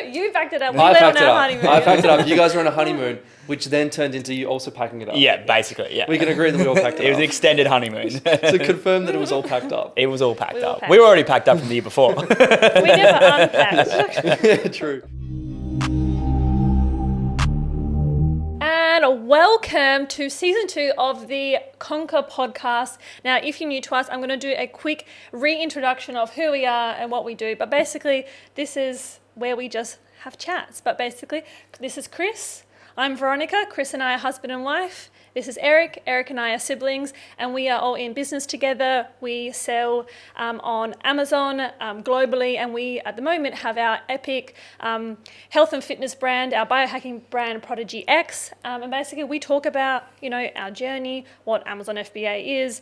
You packed it up. We I went on packed it our up. honeymoon. I packed it up. You guys were on a honeymoon, which then turned into you also packing it up. Yeah, basically, yeah. We can agree that we all packed it It was up. an extended honeymoon. So confirm that it was all packed up. It was all packed We were up. packed. We were already packed up from the year before. We never unpacked. Yeah, true. And welcome to season 2 of the Conquer podcast. Now, if you're new to us, I'm going to do a quick reintroduction of who we are and what we do. But basically, this is where we just have chats. But basically, this is Chris. I'm Veronica. Chris and I are husband and wife. This is Eric. Eric and I are siblings, and we are all in business together. We sell on Amazon globally, and we, at the moment, have our epic health and fitness brand, our biohacking brand, Prodigy X. And basically, we talk about, our journey, what Amazon FBA is,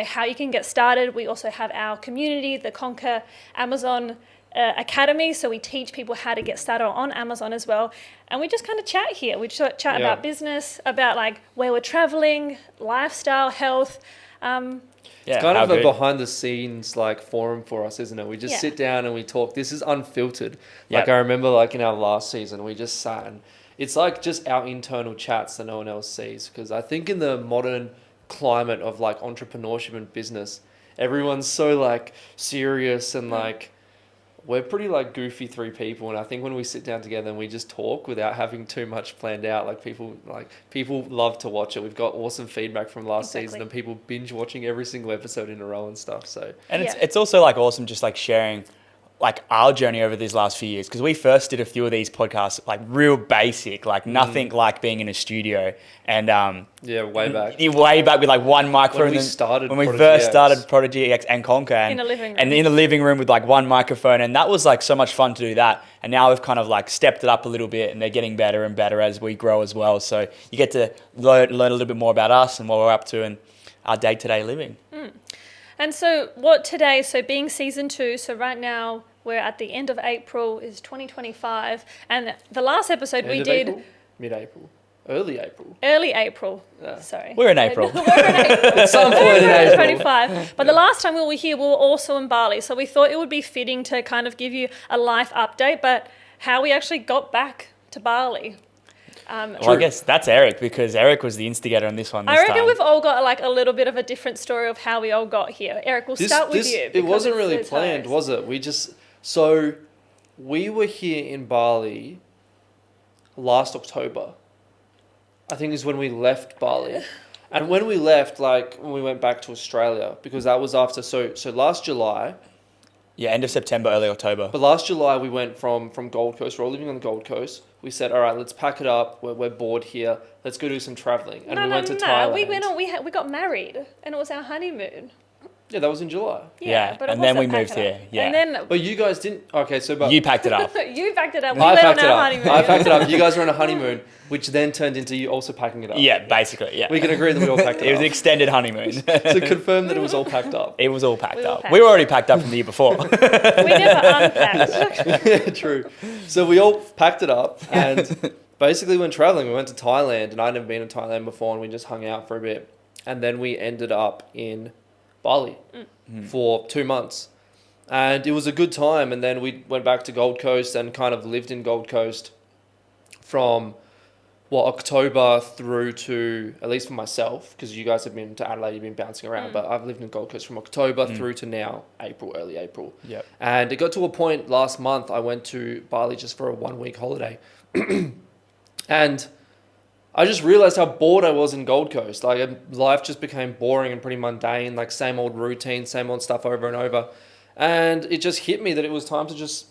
how you can get started. We also have our community, the Conquer Amazon Academy, so we teach people how to get started on Amazon as well, and we just kind of chat here. We chat about business, about like where we're traveling, lifestyle, health. It's kind of a behind the scenes like forum for us, isn't it? We just sit down and we talk. This is unfiltered. Like I remember like in our last season, we just sat and it's like just our internal chats that no one else sees, because I think in the modern climate of like entrepreneurship and business, everyone's so like serious and like we're pretty like goofy 3 people, and I think when we sit down together and we just talk without having too much planned out, like people love to watch it. We've got awesome feedback from last season, and people binge watching every single episode in a row and stuff. So it's also like awesome just like sharing like our journey over these last few years, because we first did a few of these podcasts like real basic, like nothing like being in a studio, and way back with like one microphone when we first started Prodigy X and Conquer, and in the living room with like one microphone, and that was like so much fun to do that. And now we've kind of like stepped it up a little bit, and they're getting better and better as we grow as well, so you get to learn a little bit more about us and what we're up to and our day-to-day living. And so being season 2, so right now we're at the end of April, is 2025, and the last episode we did... April? Mid-April. Early April. Early April. Yeah. Sorry. We're in April. At some point in April. 25. But the last time we were here, we were also in Bali, so we thought it would be fitting to kind of give you a life update, but how we actually got back to Bali. Well, I guess that's Eric, because Eric was the instigator on this one this I reckon time. we've all got like a little bit of a different story of how we all got here. Eric, we'll start with you. It wasn't really planned, was it? We were here in Bali last October, I think is when we left Bali. And when we left, like when we went back to Australia, because that was after, so last July. Yeah, end of September, early October. But last July we went from Gold Coast. We're all living on the Gold Coast. We said, all right, let's pack it up. We're bored here. Let's go do some traveling. And we went to Thailand. We got married, and it was our honeymoon. Yeah, that was in July. Yeah, but and then we moved here. Yeah. And then, but you guys didn't. Okay, so you packed it up. You packed it up. I packed it up. You guys were on a honeymoon, which then turned into you also packing it up. Yeah, basically. Yeah. We can agree that we all packed it up. It was an extended honeymoon. So confirm that it was all packed up. It was all packed up. We were already packed up from the year before. We never unpacked. Yeah, true. So we all packed it up and basically went traveling. We went to Thailand, and I'd never been to Thailand before, and we just hung out for a bit. And then we ended up in Bali for 2 months. And it was a good time. And then we went back to Gold Coast and kind of lived in Gold Coast from October through to, at least for myself, because you guys have been to Adelaide, you've been bouncing around, but I've lived in Gold Coast from October through to now, early April. Yep. And it got to a point last month, I went to Bali just for a 1-week holiday. And I just realized how bored I was in Gold Coast. Like life just became boring and pretty mundane, like same old routine, same old stuff over and over. And it just hit me that it was time to just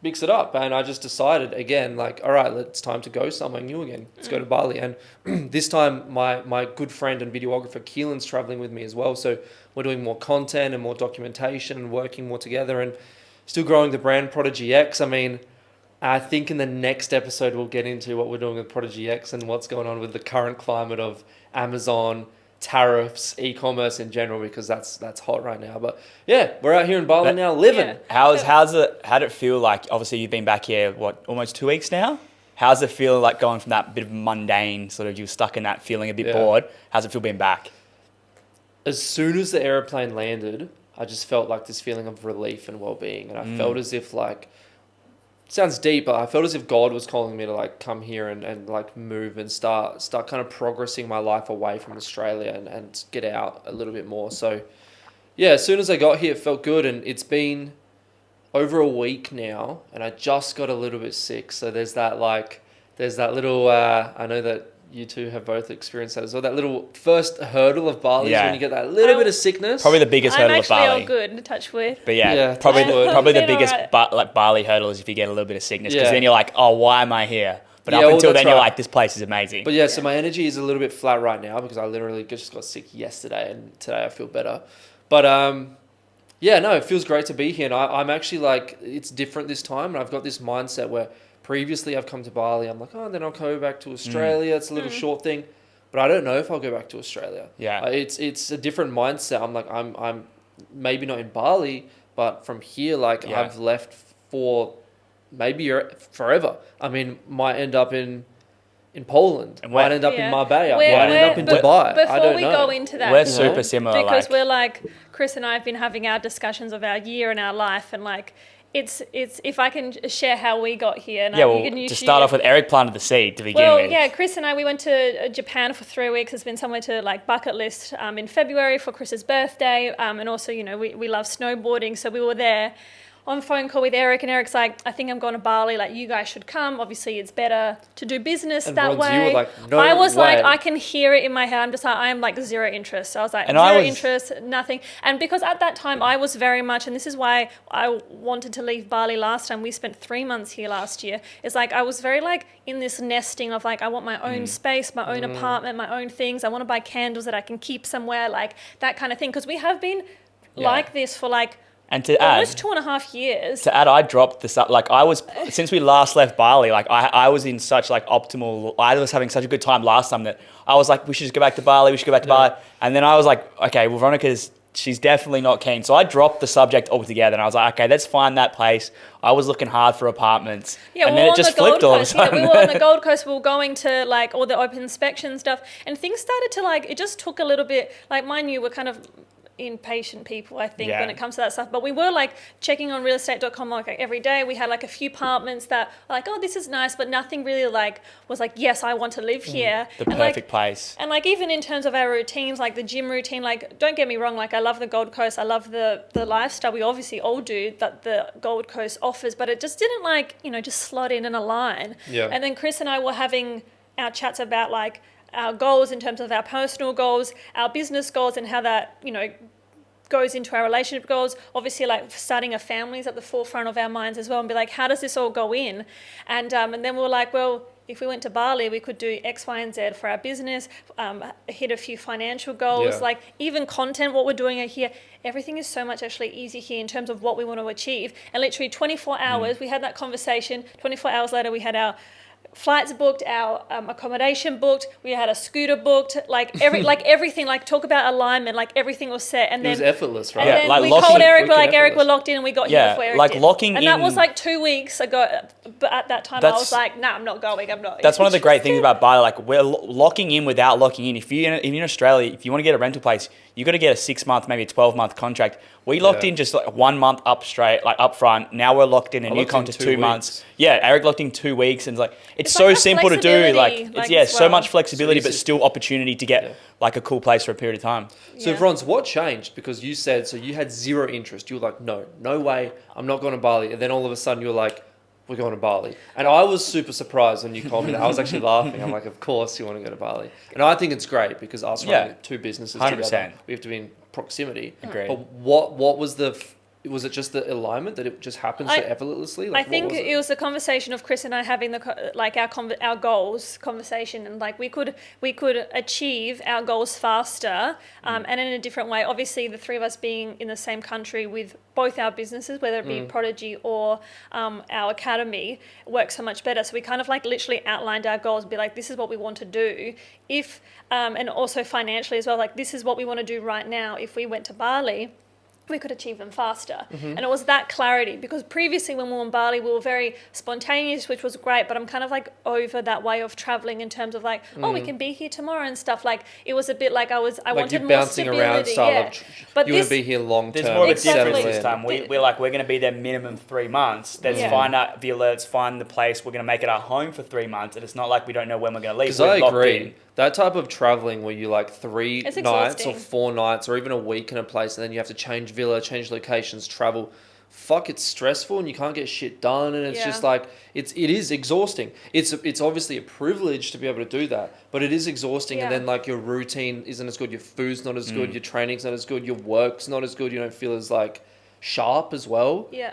mix it up. And I just decided again, like, all right, it's time to go somewhere new again. Let's go to Bali. And this time my good friend and videographer Keelan's traveling with me as well. So we're doing more content and more documentation and working more together and still growing the brand Prodigy X. I mean, I think in the next episode, we'll get into what we're doing with Prodigy X and what's going on with the current climate of Amazon, tariffs, e-commerce in general, because that's hot right now. But yeah, we're out here in Bali now living. Yeah. How did it feel like? Obviously, you've been back here, almost 2 weeks now? How's it feel like going from that bit of mundane, sort of you were stuck in that feeling a bit bored? How's it feel being back? As soon as the airplane landed, I just felt like this feeling of relief and well-being. And I felt as if like sounds deep, but I felt as if God was calling me to like come here and like move and start kind of progressing my life away from Australia and get out a little bit more. So yeah, as soon as I got here, it felt good, and it's been over a week now, and I just got a little bit sick. So there's that little, I know that you two have both experienced that as well. That little first hurdle of Bali is when you get that little bit of sickness. Probably the biggest hurdle of Bali. I'm actually all good, touch wood. But probably the biggest Bali hurdle is if you get a little bit of sickness, because then you're like, oh, why am I here? But up until then, you're like, this place is amazing. But so my energy is a little bit flat right now because I literally just got sick yesterday, and today I feel better. But it feels great to be here, and I'm actually like, it's different this time, and I've got this mindset where previously I've come to Bali, I'm like, then I'll go back to Australia. It's a little short thing, but I don't know if I'll go back to Australia. Yeah, it's a different mindset. I'm like, I'm maybe not in Bali, but from here, like I've left for maybe forever. I mean, might end up in Poland, might end up in Marbella, might end up in Dubai. Before we go into that, we're super similar, because we're like, Chris and I have been having our discussions of our year and our life, and like, it's if I can share how we got here. And to start off with, Eric planted the seed to begin with. Yeah, Chris and I, we went to Japan for 3 weeks. It's been somewhere to like bucket list in February for Chris's birthday, and also, you know, we love snowboarding, so we were there. On phone call with Eric, and Eric's like, I think I'm going to Bali, like, you guys should come. Obviously, it's better to do business that way. You were like, no I was way. like, I can hear it in my head. I'm just like, I am like zero interest. So I was like, zero interest, nothing. And because at that time, I was very much, and this is why I wanted to leave Bali last time. We spent 3 months here last year. It's like, I was very like in this nesting of like, I want my own space, my own apartment, my own things. I want to buy candles that I can keep somewhere, like that kind of thing. Because we have been like this for like, and to almost 2.5 years. To add, I dropped this up. Like since we last left Bali, like I was in such like optimal. I was having such a good time last time that I was like, we should just go back to Bali. We should go back to Bali. And then I was like, okay, well, she's definitely not keen. So I dropped the subject altogether, and I was like, okay, let's find that place. I was looking hard for apartments, and then it just flipped all of a sudden. We were on the Gold Coast. We were going to like all the open inspection stuff, and things started to like. It just took a little bit. Like, mind you, we're kind of impatient people, I think, when it comes to that stuff. But we were like checking on realestate.com like every day. We had like a few apartments that were like, oh, this is nice, but nothing really like was like, yes, I want to live here. The perfect place. And like even in terms of our routines, like the gym routine, like don't get me wrong, like I love the Gold Coast. I love the lifestyle we obviously all do that the Gold Coast offers, but it just didn't like, you know, just slot in a line. Yeah. And then Chris and I were having our chats about like our goals in terms of our personal goals, our business goals, and how that, you know, goes into our relationship goals. Obviously, like starting a family is at the forefront of our minds as well, and be like, how does this all go in? And then we were like, well, if we went to Bali, we could do X, Y, and Z for our business, hit a few financial goals, like even content, what we're doing here. Everything is so much actually easy here in terms of what we want to achieve. And literally 24 hours, we had that conversation. 24 hours later, we had our flights booked, our accommodation booked, we had a scooter booked, like everything, like talk about alignment, like everything was set. And then it was effortless, right? And then like we told Eric, we're like, Eric, we're locked in, and we got here before Eric like did. Locking and in, that was like 2 weeks ago, but at that time I was like, nah, I'm not going, I'm not. That's one of the great things about Bali, like we're locking in without locking in. If you're in Australia, if you want to get a rental place, you got to get a 6 month, maybe a 12-month contract. We locked in just like 1 month up front. Now we're locked in a new contract 2 months. Yeah, Eric locked in 2 weeks, and it's so simple to do. Like it's so much flexibility, but still opportunity to get like a cool place for a period of time. So, Franz, what changed? Because you said, so you had zero interest. You were like, no way, I'm not going to Bali. And then all of a sudden you were like, we're going to Bali. And I was super surprised when you told me that. I was actually laughing. I'm like, of course you want to go to Bali. And I think it's great because us running two businesses 100%. Together, we have to be in proximity. Agreed. But what was was it just the alignment that it just happens so effortlessly? Like, I think it was the conversation of Chris and I having our goals conversation, and like we could achieve our goals faster and in a different way. Obviously, the three of us being in the same country with both our businesses, whether it be Prodigy or our academy, works so much better. So we kind of like literally outlined our goals and be like, this is what we want to do. If and also financially as well, like this is what we want to do right now. If we went to Bali. we could achieve them faster. And it was that clarity, because previously when we were in Bali, we were very spontaneous, which was great, but I'm kind of like over that way of traveling in terms of like, oh, we can be here tomorrow and stuff. Like it was a bit like I wanted more stability. Around style of but you want to be here long term. There's more of a difference this time. We're like, we're going to be there minimum 3 months. Let's find out the alerts, find the place. We're going to make it our home for 3 months. And it's not like we don't know when we're going to leave. Because I agree. That type of traveling where you like 3 nights or 4 nights or even a week in a place, and then you have to change villa, change locations, travel. Fuck, it's stressful and you can't get shit done, and it's just like it is exhausting. It's obviously a privilege to be able to do that, but it is exhausting. And then like your routine isn't as good, your food's not as good, your training's not as good, your work's not as good. You don't feel as like sharp as well. Yeah.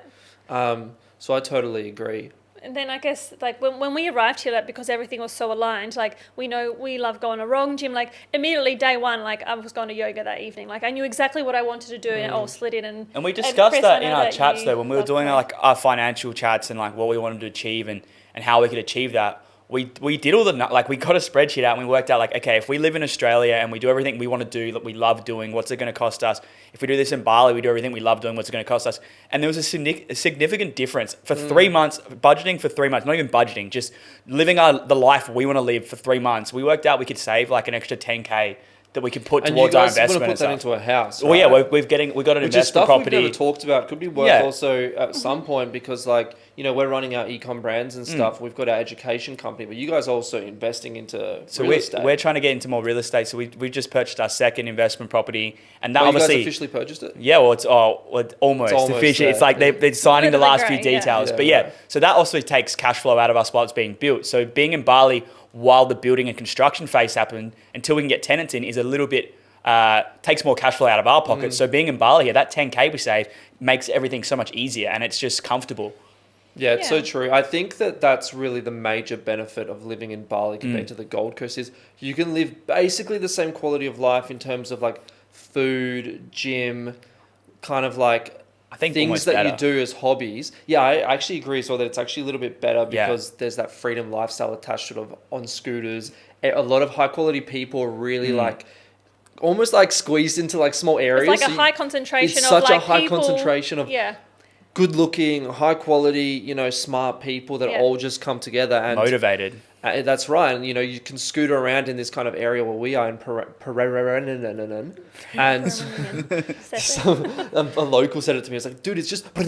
So I totally agree. And then I guess like when we arrived here, like because everything was so aligned, like we know we love going to Rong Gym. Like immediately day one, like I was going to yoga that evening. Like I knew exactly what I wanted to do, and it all slid in. And we discussed that in our chats though, when we were doing our financial chats and like what we wanted to achieve and how we could achieve that. We did all we got a spreadsheet out and we worked out like, okay, if we live in Australia and we do everything we want to do that we love doing, what's it going to cost us? If we do this in Bali, we do everything we love doing, what's it going to cost us? And there was a significant difference for 3 months, budgeting for 3 months, not even budgeting, just living the life we want to live for 3 months. We worked out we could save like an extra 10K that we could put towards our investment. And you guys want to put that into a house, right? Well, yeah, we got an investment property. Which is stuff we've never talked about. Could be worth also at some point, because like, you know, we're running our e-com brands and stuff. We've got our education company, but you guys are also investing into real estate. We're trying to get into more real estate. So we just purchased our second investment property, and that obviously you guys officially purchased it. Yeah, well, it's almost officially. It's like they're signing the last few details, but so that also takes cash flow out of us while it's being built. So being in Bali while the building and construction phase happen until we can get tenants in is a little bit. Takes more cash flow out of our pockets. So being in Bali here, that 10K we save makes everything so much easier, and it's just comfortable. Yeah, it's so true. I think that's really the major benefit of living in Bali compared to the Gold Coast is you can live basically the same quality of life in terms of like food, gym, kind of like I think things that you do as hobbies. Yeah, I actually agree as well that it's actually a little bit better because there's that freedom lifestyle attached to it on scooters. A lot of high quality people are really like almost like squeezed into like small areas. It's like a high concentration of like people. It's such a high concentration of good looking, high quality, you know, smart people that all just come together and motivated. That's right. And, you know, you can scooter around in this kind of area where we are in and a local said it to me. It's like, dude, it's just he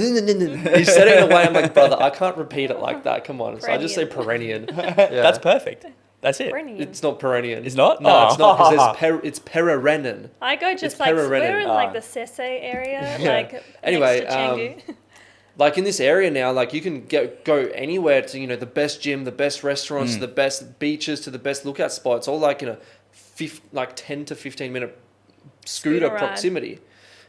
said it in a way I'm like, brother, I can't repeat it like that. Come on. So I just say perennian. That's perfect. That's it. Perennian. It's not perennian. It's not? No, it's not, because it's Pererenin. I go just like, we're in like the Sese area, like anyway, next to Canggu. Like in this area now, like you can go anywhere to, you know, the best gym, the best restaurants, the best beaches, to the best lookout spots, all like in a 10 to 15 minute scooter proximity.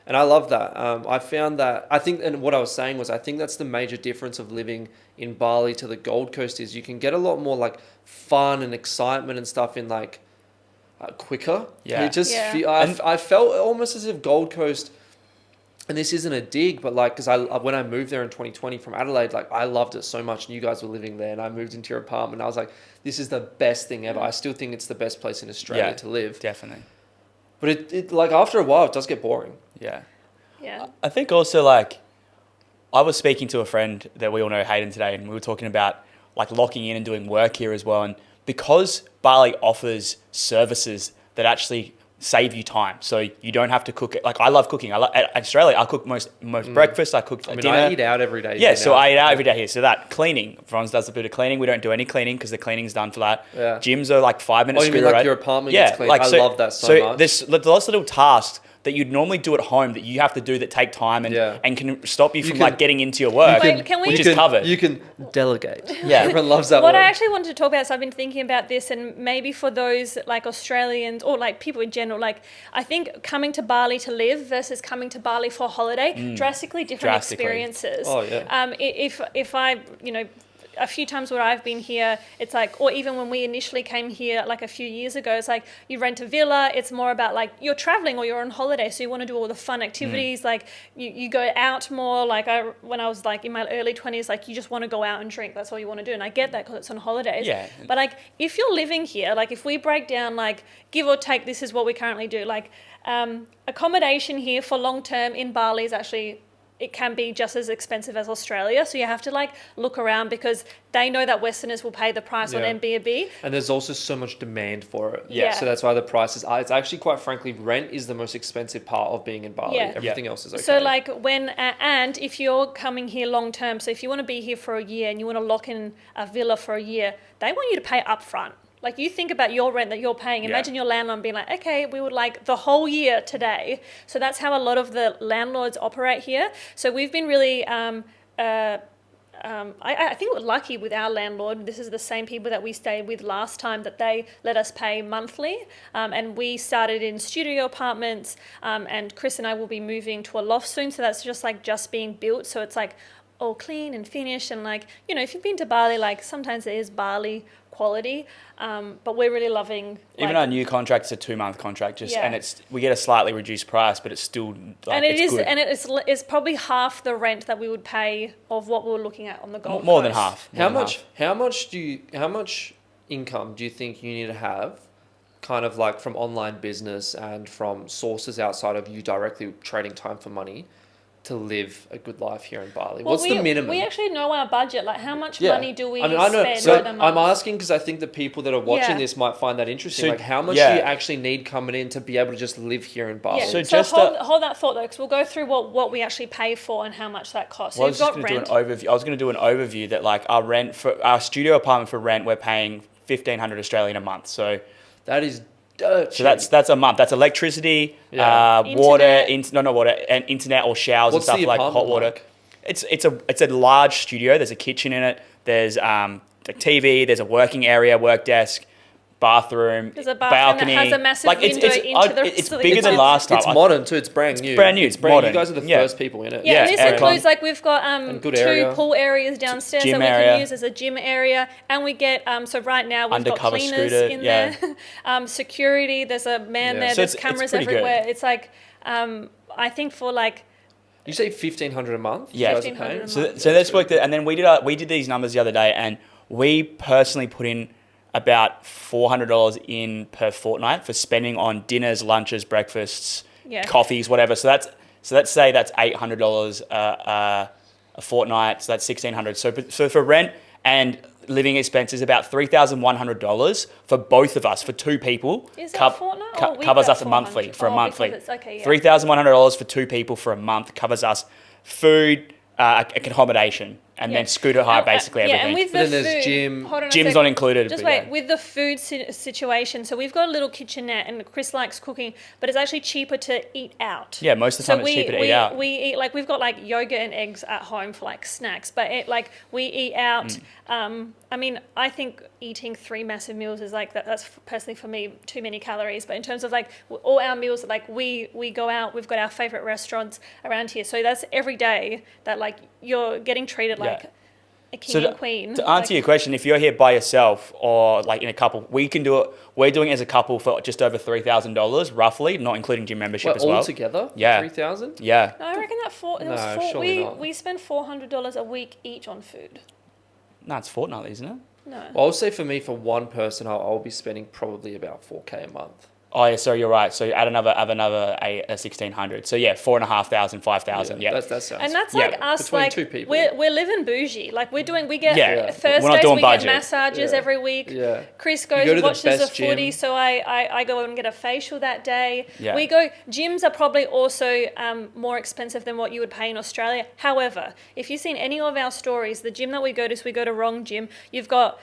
And I love that. I found that, I think, and what I was saying was, I think that's the major difference of living in Bali to the Gold Coast is you can get a lot more like fun and excitement and stuff in like quicker. Yeah. It just I felt almost as if Gold Coast, and this isn't a dig, but like, because when I moved there in 2020 from Adelaide, like I loved it so much, and you guys were living there, and I moved into your apartment, and I was like, this is the best thing ever. I still think it's the best place in Australia to live. Definitely. But it like after a while, it does get boring. Yeah. Yeah. I think also like, I was speaking to a friend that we all know, Hayden, today, and we were talking about like locking in and doing work here as well. And because Bali offers services that actually save you time, so you don't have to cook it. Like I love cooking. At Australia, I cook most breakfast. I cook dinner. I eat out every day. Yeah, so I eat out every day here. So that cleaning, Franz does a bit of cleaning. We don't do any cleaning because the cleaning's done for that. Yeah. Gyms are like 5 minutes. Oh, you mean like your apartment gets cleaned? Like, I love that so much. There's lots of little tasks that you'd normally do at home that you have to do that take time and can stop you from like getting into your work, which is covered. You can delegate. Yeah. Everyone loves that What word. I actually wanted to talk about, so I've been thinking about this, and maybe for those like Australians or like people in general, like I think coming to Bali to live versus coming to Bali for a holiday, drastically different experiences. Oh yeah. If I, you know, a few times where I've been here, it's like, or even when we initially came here like a few years ago, it's like you rent a villa. It's more about like you're traveling or you're on holiday, so you want to do all the fun activities. Like you go out more. Like when I was like in my early 20s, like you just want to go out and drink. That's all you want to do, and I get that because it's on holidays. Yeah. But like if you're living here, like if we break down like give or take, this is what we currently do. Like accommodation here for long term in Bali is actually, it can be just as expensive as Australia. So you have to like look around because they know that Westerners will pay the price on Airbnb. And there's also so much demand for it. Yeah. So that's why the prices are. It's actually, quite frankly, rent is the most expensive part of being in Bali. Yeah. Everything else is okay. So like and if you're coming here long term, so if you want to be here for a year and you want to lock in a villa for a year, they want you to pay upfront. Like you think about your rent that you're paying. Imagine your landlord being like, okay, we would like the whole year today. So that's how a lot of the landlords operate here. So we've been really, I think we're lucky with our landlord. This is the same people that we stayed with last time, that they let us pay monthly. And we started in studio apartments, and Chris and I will be moving to a loft soon. So that's just being built. So it's like all clean and finished. And like, you know, if you've been to Bali, like sometimes there is Bali quality, but we're really loving even our new contract is a 2-month contract, and we get a slightly reduced price, but it's still like, and it's good. And it's probably half the rent that we would pay of what we were looking at on the Gold Coast. More than half. How much income do you think you need to have, kind of like from online business and from sources outside of you directly trading time for money, to live a good life here in Bali? Well, what's the minimum? We actually know our budget. Like, how much money do we spend so per month? I'm asking because I think the people that are watching this might find that interesting. So, like, how much do you actually need coming in to be able to just live here in Bali? Yeah. So just hold that thought though, because we'll go through what we actually pay for and how much that costs. So I was going to do an overview that like our rent for our studio apartment, for rent we're paying 1,500 Australian a month. So that is dirt. So that's a month. That's electricity, water, not water, and internet or showers and stuff like hot water. Like? It's a large studio. There's a kitchen in it. There's a TV. There's a working area, work desk, bathroom. There's a balcony that has a massive window into the. It's bigger than last time. It's modern too. It's brand new. It's brand new. It's modern. You guys are the first people in it. Yeah, and this includes like we've got two pool areas downstairs that we can use as a gym area, and we get so right now we've got cleaners in there, security. There's a man there. There's cameras everywhere. It's like I think for like. You say 1,500 a month? Yeah. 1,500 a month. So let's work that, and then we did these numbers the other day, and we personally put in about $400 in per fortnight for spending on dinners, lunches, breakfasts, coffees, whatever. So let's say that's $800 a fortnight. So that's $1,600. So for rent and living expenses, about $3,100 for both of us, for two people. Is that a fortnight? Covers us monthly for a monthly. Okay, $3,100 for two people for a month covers us food, accommodation. And then scooter hire, basically everything. And with then the there's food, gym's not included. Just wait, with the food situation, so we've got a little kitchenette, and Chris likes cooking, but it's actually cheaper to eat out. Yeah, most of the time it's cheaper to eat out. We eat, like, we've got like yogurt and eggs at home for like snacks, but we eat out. I mean, I think eating 3 massive meals is like that's personally for me too many calories. But in terms of like all our meals, like we go out, we've got our favorite restaurants around here, so that's every day that like you're getting treated like a king and queen. To answer your question, if you're here by yourself or like in a couple, we can do it. We're doing it as a couple for just over $3,000 roughly, not including gym membership as well. All together? Yeah. $3,000? Yeah. No, I reckon we spend $400 a week each on food. No, it's fortnightly, isn't it? No. Well, I'll say for me, for one person, I'll be spending probably about $4,000 a month. Oh yeah, so you're right. So add another 1,600. So yeah, 4,500, 5,000. Yeah, that sounds. And that's like us. Between like two people. We're living bougie. Like we get Thursdays. We're not doing we budget. get massages every week. Yeah. Chris goes and watches the footy, gym. so I go and get a facial that day. Yeah. We go. Gyms are probably also more expensive than what you would pay in Australia. However, if you've seen any of our stories, the gym that we go to Wrong Gym. You've got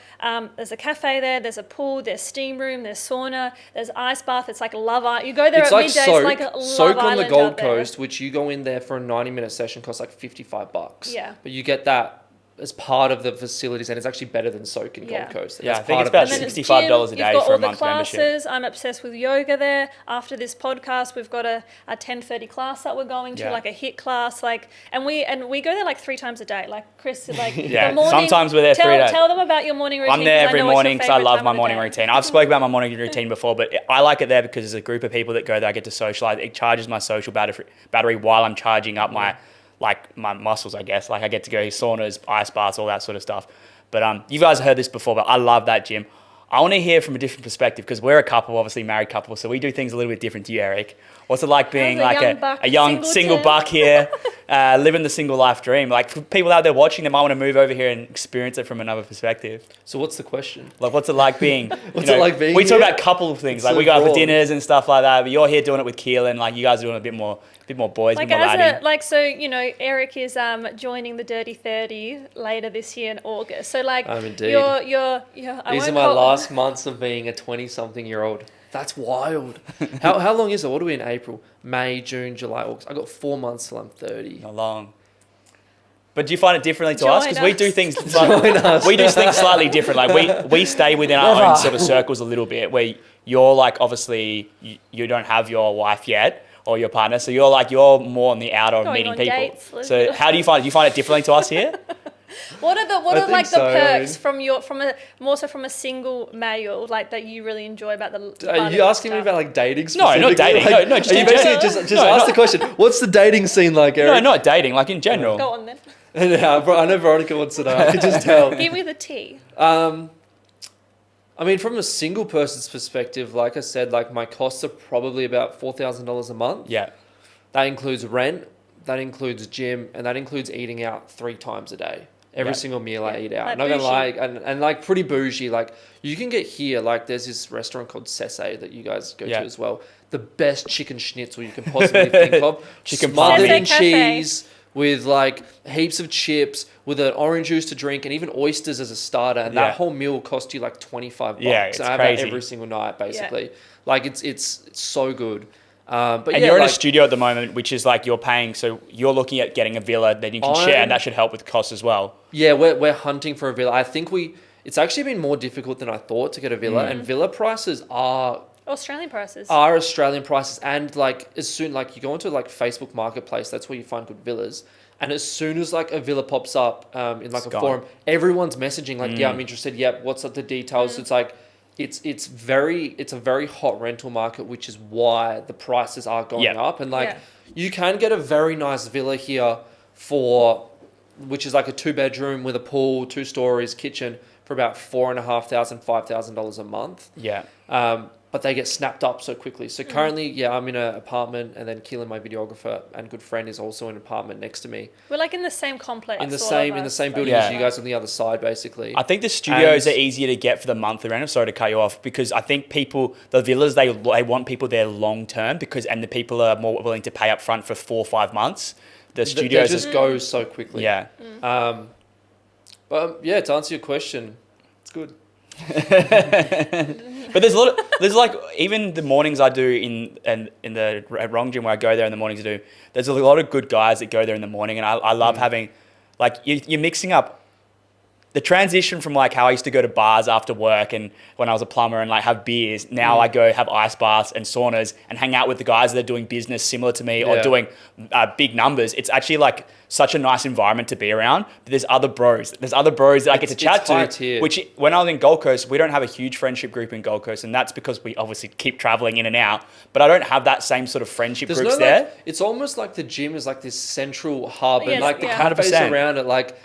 there's a cafe there. There's a pool. There's steam room. There's sauna. There's ice bath. It's like Love Island. You go there at midday, it's like a Soak on the Gold Coast, which you go in there for a 90-minute session costs like $55. Yeah. But you get that as part of the facilities, and it's actually better than soak in Gold Coast. I think it's about $65 a day for a month's membership. Classes. I'm obsessed with yoga there. After this podcast, we've got a 10:30 class that we're going to, like a HIIT class, and we go there like 3 times a day. Like Chris, like the morning, sometimes we're there 3 days. Tell them about your morning routine. I'm there every morning because I love my morning routine. I've spoken about my morning routine before, but I like it there because there's a group of people that go there. I get to socialize. It charges my social battery while I'm charging up my muscles, I guess. Like I get to go saunas, ice baths, all that sort of stuff. But you guys have heard this before, but I love that gym. I want to hear from a different perspective because we're a couple, obviously married couple, so we do things a little bit different to you, Eric. What's it like being like a young single buck here, living the single life dream? Like for people out there watching, they might want to move over here and experience it from another perspective. So what's the question? Like what's it like being? What's it like being? We talk about couple of things, like we go out for dinners and stuff like that. But you're here doing it with Keelan, like you guys are doing a bit more boys, like a bit more laddie. So Eric is joining the Dirty 30 later this year in August. So like indeed. you're These are my last months of being a 20-something-year-old. That's wild. How long is it? What are we in April? May, June, July, August. I got 4 months till I'm 30. Not long. But do you find it differently to us? Because we do things slightly different. Like we stay within our own sort of circles a little bit. Where you're like obviously you don't have your wife yet or your partner, so you're more on the outer of meeting people. Dates, so how do you find it? Do you find it differently to us here? What are like the perks from a single male like that you really enjoy about the? Are you asking me about like dating? No, not dating. Like, no, just just ask the question. What's the dating scene like, Eric? No, not dating. Like in general. Go on then. I know Veronica wants to know. I can just tell. Give me the tea. I mean, from a single person's perspective, like I said, like my costs are probably about $4,000 a month. Yeah. That includes rent, that includes gym, and that includes eating out 3 times a day. Every single meal I eat out. Like I'm not going to lie, and like pretty bougie. Like you can get here, like there's this restaurant called Sese that you guys go to as well. The best chicken schnitzel you can possibly think of. Chicken smothered in cheese with like heaps of chips, with an orange juice to drink, and even oysters as a starter. And that whole meal will cost you like $25. Yeah, it's and I have crazy. that every single night, basically. Yeah. Like it's so good. But and you're in a studio at the moment, which is like you're paying, so you're looking at getting a villa that you can share, and that should help with costs as well. Yeah, we're hunting for a villa. I think it's actually been more difficult than I thought to get a villa, and villa prices are Australian prices. And like as soon like you go into like Facebook Marketplace, that's where you find good villas. And as soon as like a villa pops up in like a forum, everyone's messaging like, yeah, I'm interested. Yep, what's up the details? It's like. It's a very hot rental market, which is why the prices are going up. And like you can get a very nice villa here which is like a 2-bedroom with a pool, 2 stories, kitchen for about $4,500, $5,000 a month. Yeah. But they get snapped up so quickly. So currently, I'm in an apartment, and then Keelan, my videographer and good friend, is also in an apartment next to me. We're like in the same complex. In the same building as you guys on the other side, basically. I think the studios are easier to get for the monthly rent. I'm sorry to cut you off, because I think the villas, they want people there long term, and the people are more willing to pay up front for 4 or 5 months. The studios just go so quickly. Yeah. But yeah, to answer your question, it's good. But there's like even the mornings I do in the Wrong Gym where I go there in the mornings to do, there's a lot of good guys that go there in the morning, and I love having, like you're mixing up the transition from like how I used to go to bars after work and when I was a plumber and like have beers. Now I go have ice baths and saunas and hang out with the guys that are doing business similar to me or doing big numbers. It's actually like such a nice environment to be around. But there's other bros that I get to chat to, which when I was in Gold Coast, we don't have a huge friendship group in Gold Coast, and that's because we obviously keep traveling in and out, but I don't have that same sort of friendship groups there. Like, it's almost like the gym is like this central hub and like the cafes around it, like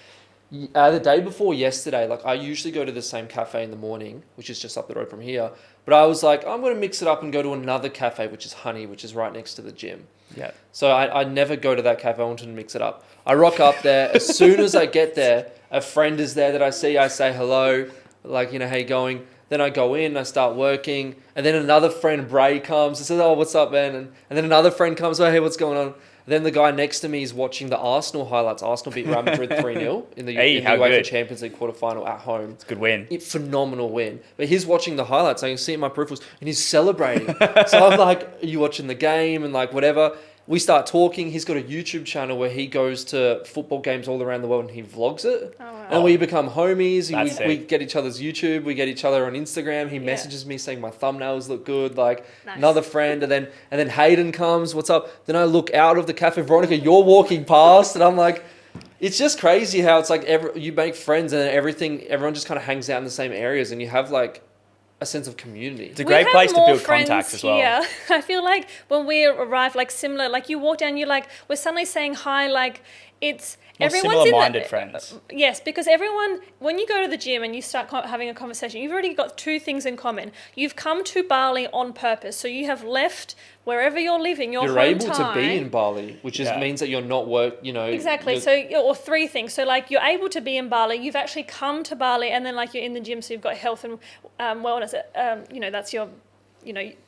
the day before yesterday, like I usually go to the same cafe in the morning, which is just up the road from here. But I was like, I'm going to mix it up and go to another cafe, which is Honey, which is right next to the gym. Yeah. So I never go to that cafe. I wanted to mix it up. I rock up there. As soon as I get there, a friend is there that I see. I say hello, like, how you going? Then I go in, I start working. And then another friend, Bray, comes and says, oh, what's up, man? And then another friend comes, oh, hey, what's going on? Then the guy next to me is watching the Arsenal highlights. Arsenal beat Real Madrid 3-0 in the UEFA Champions League quarterfinal at home. It's a good win. Phenomenal win. But he's watching the highlights. I can see it in my peripherals, and he's celebrating. So I'm like, are you watching the game? And like whatever. we start talking. He's got a YouTube channel where he goes to football games all around the world and he vlogs it. Oh, wow. And we become homies. We get each other's YouTube. We get each other on Instagram. He messages me saying my thumbnails look good. Like another friend. And then Hayden comes. What's up? Then I look out of the cafe. Veronica, you're walking past. And I'm like, it's just crazy how it's like you make friends and everyone just kind of hangs out in the same areas and you have like a sense of community. It's a great place to build contacts as well. Yeah, I feel like when we arrive, like similar, like you walk down, you're like, we're suddenly saying hi, like it's everyone's similar-minded friends. Yes, because everyone, when you go to the gym and you start having a conversation, you've already got two things in common. You've come to Bali on purpose, so you have left wherever you're living, you're able to be in Bali, which means that you're not exactly. So, or three things. So, like, you're able to be in Bali. You've actually come to Bali, and then like you're in the gym, so you've got health and wellness. That's your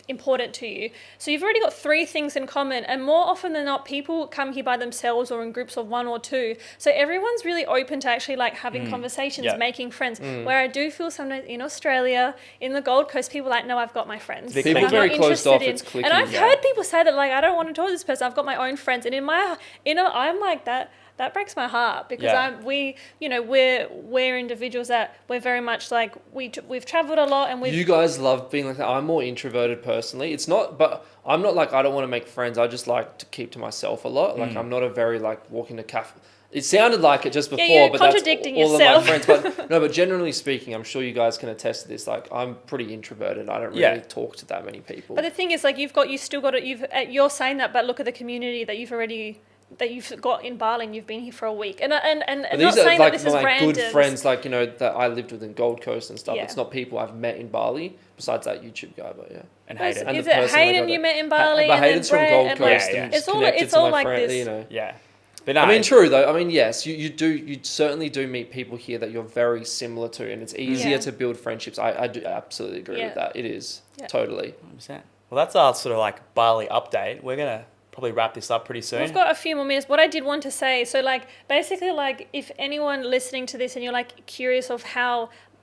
important to you. So you've already got three things in common, and more often than not, people come here by themselves or in groups of one or two. So everyone's really open to actually like having conversations, making friends. Where I do feel sometimes in Australia, in the Gold Coast, people are like, no, I've got my friends. People are very closed off. It's clicking. And I've heard people say that, like, I don't want to talk to this person. I've got my own friends, and I'm like that. That breaks my heart because we're individuals that we're very much like we've traveled a lot and you guys love being like that. I'm more introverted personally. It's not, but I'm not like I don't want to make friends. I just like to keep to myself a lot. Like I'm not a very like walking to cafe. It sounded like it just before, you're but contradicting that's all yourself. of my friends. But generally speaking, I'm sure you guys can attest to this. Like I'm pretty introverted. I don't really talk to that many people. But the thing is, like you're saying that, but look at the community that you've got in Bali and you've been here for a week. And not saying that this is random. Good friends, like, that I lived with in Gold Coast and stuff. Yeah. It's not people I've met in Bali, besides that YouTube guy, but yeah. And Hayden. Is it Hayden you met in Bali? But Hayden's from Gold Coast. It's all like this. Yeah. But no, I mean, true though. I mean, yes, you certainly do meet people here that you're very similar to, and it's easier to build friendships. I do absolutely agree with that. It is, totally. 100%. Well, that's our sort of like Bali update. We're going to probably wrap this up pretty soon. We've got a few more minutes. What I did want to say, so like basically like if anyone listening to this and you're like curious of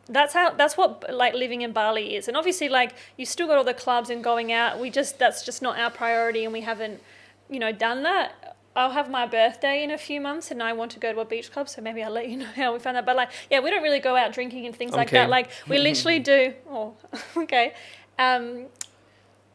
that's what like living in Bali is. And obviously like you still got all the clubs and going out. That's just not our priority and we haven't, done that. I'll have my birthday in a few months and I want to go to a beach club, so maybe I'll let you know how we found that. But like, we don't really go out drinking and things that. Like we literally do. Oh, okay.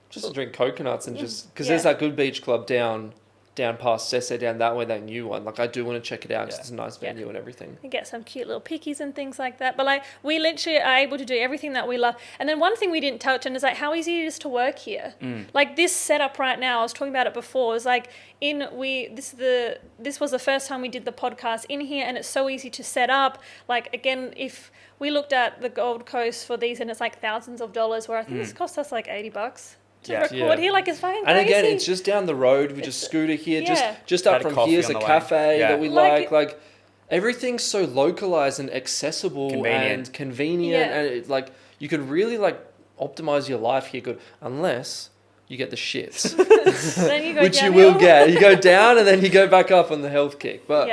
Just to drink coconuts and just because there's that good beach club down past Sese, down that way, that new one. Like I do want to check it out because it's a nice venue and everything. You get some cute little pickies and things like that. But like we literally are able to do everything that we love. And then one thing we didn't touch on is like how easy it is to work here. Like this setup right now, I was talking about it before. It was like this was the first time we did the podcast in here, and it's so easy to set up. Like again, if we looked at the Gold Coast for these, and it's like thousands of dollars, where I think this cost us like $80. To record here, like it's fucking crazy. And again, it's just down the road. We just scooter here. Just up from here is a cafe that we like. Like everything's so localized and accessible and convenient, and like you could really like optimize your life here. Good, unless you get the shits, then you go which downhill. You will get. You go down and then you go back up on the health kick. But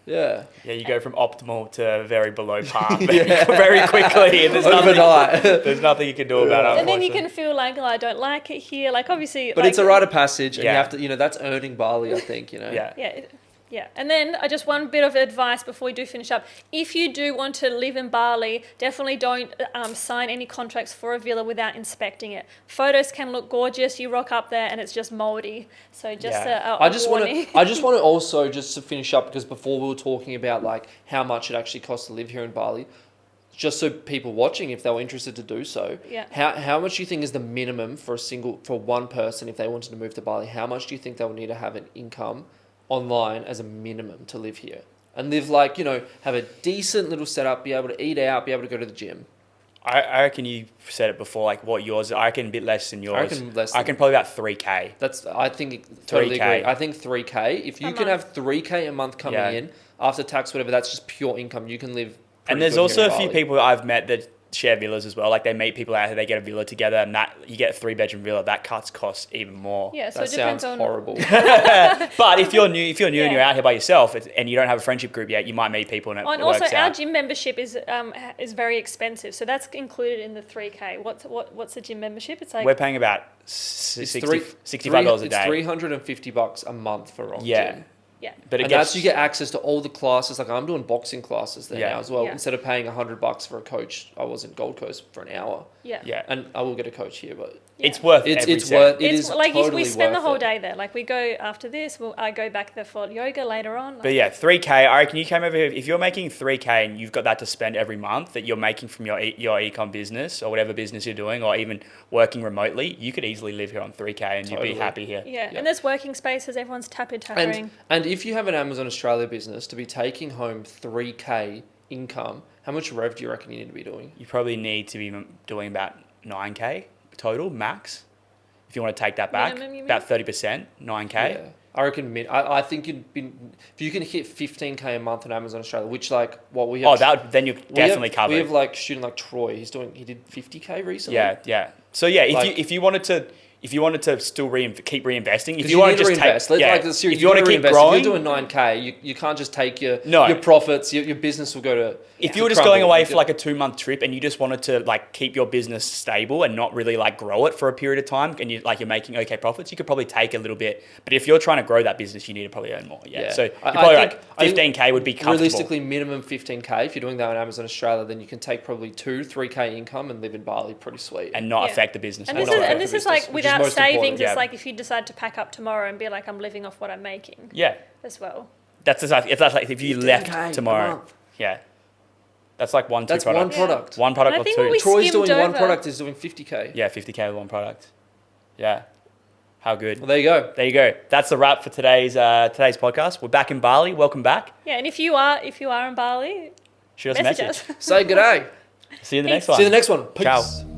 yeah, you go from optimal to very below par very quickly. And there's nothing you can do about it. And then you can feel like, I don't like it here. Like obviously, but it's a rite of passage, and you have to, that's earning Bali. I think, Yeah. And then just one bit of advice before we do finish up. If you do want to live in Bali, definitely don't sign any contracts for a villa without inspecting it. Photos can look gorgeous. You rock up there and it's just moldy. So just I just want to also, just to finish up, because before we were talking about like how much it actually costs to live here in Bali, just so people watching, if they were interested to do so, how much do you think is the minimum for one person if they wanted to move to Bali? How much do you think they would need to have an income online as a minimum to live here and live like, have a decent little setup, be able to eat out, be able to go to the gym? I reckon you said it before, like what yours, I reckon a bit less than yours. I reckon probably about 3K. I think totally 3K. Agree. I think 3K. If you can have 3K a month coming in after tax, whatever, that's just pure income. You can live. And there's also a few people that I've met that share villas as well. Like they meet people out here, they get a villa together, and that you get a 3-bedroom villa. That cuts costs even more. Yeah, so that it depends sounds on horrible. But if you're new and you're out here by yourself and you don't have a friendship group yet, you might meet people and it and works also out. our gym membership is very expensive, so that's included in the 3K. What's the gym membership? It's like we're paying about $65 a day. It's $350 a month for Rock Gym. Yeah. But that's you get access to all the classes. Like I'm doing boxing classes there now as well. Yeah. Instead of paying $100 for a coach, I was in Gold Coast for an hour. Yeah. And I will get a coach here, but it's worth it is like totally we spend the worth whole it. day there. Like we go after this, I go back there for yoga later on. But yeah, 3K. I reckon you came over here. If you're making 3K and you've got that to spend every month that you're making from your e-com business or whatever business you're doing, or even working remotely, you could easily live here on 3K and you'd be happy here. Yeah, and there's working spaces. Everyone's tapping. And if you have an Amazon Australia business, to be taking home 3K income, how much rev do you reckon you need to be doing? You probably need to be doing about 9K total max. If you want to take that back, about 30%, 9K. Yeah. I reckon I think if you can hit 15K a month on Amazon Australia, which like what we have. Then you're definitely covered. We have like student like Troy. He did 50K recently. Yeah. So yeah, if you wanted to still keep reinvesting, if you want to just reinvest, if you want to keep growing, if you're doing 9K, you can't just take your profits. Your business will go to. If you were just going away for like a 2-month trip and you just wanted to like keep your business stable and not really like grow it for a period of time, and you're making okay profits, you could probably take a little bit. But if you're trying to grow that business, you need to probably earn more. Yeah. So I think 15K would be comfortable. Realistically, minimum 15K. If you're doing that on Amazon Australia, then you can take probably 3K income and live in Bali pretty sweet and not affect the business. And this is like without savings. It's like if you decide to pack up tomorrow and be like, I'm living off what I'm making. Yeah. As well. That's like if you left tomorrow. Yeah. That's like one product. One product. One product or two. Troy's doing one product, is doing 50K. Yeah, 50K with one product. Yeah. How good. Well, there you go. That's the wrap for today's podcast. We're back in Bali. Welcome back. Yeah, and if you are in Bali, shoot us a message. Say good day. See you in the next one. See you in the next one. Peace. Ciao.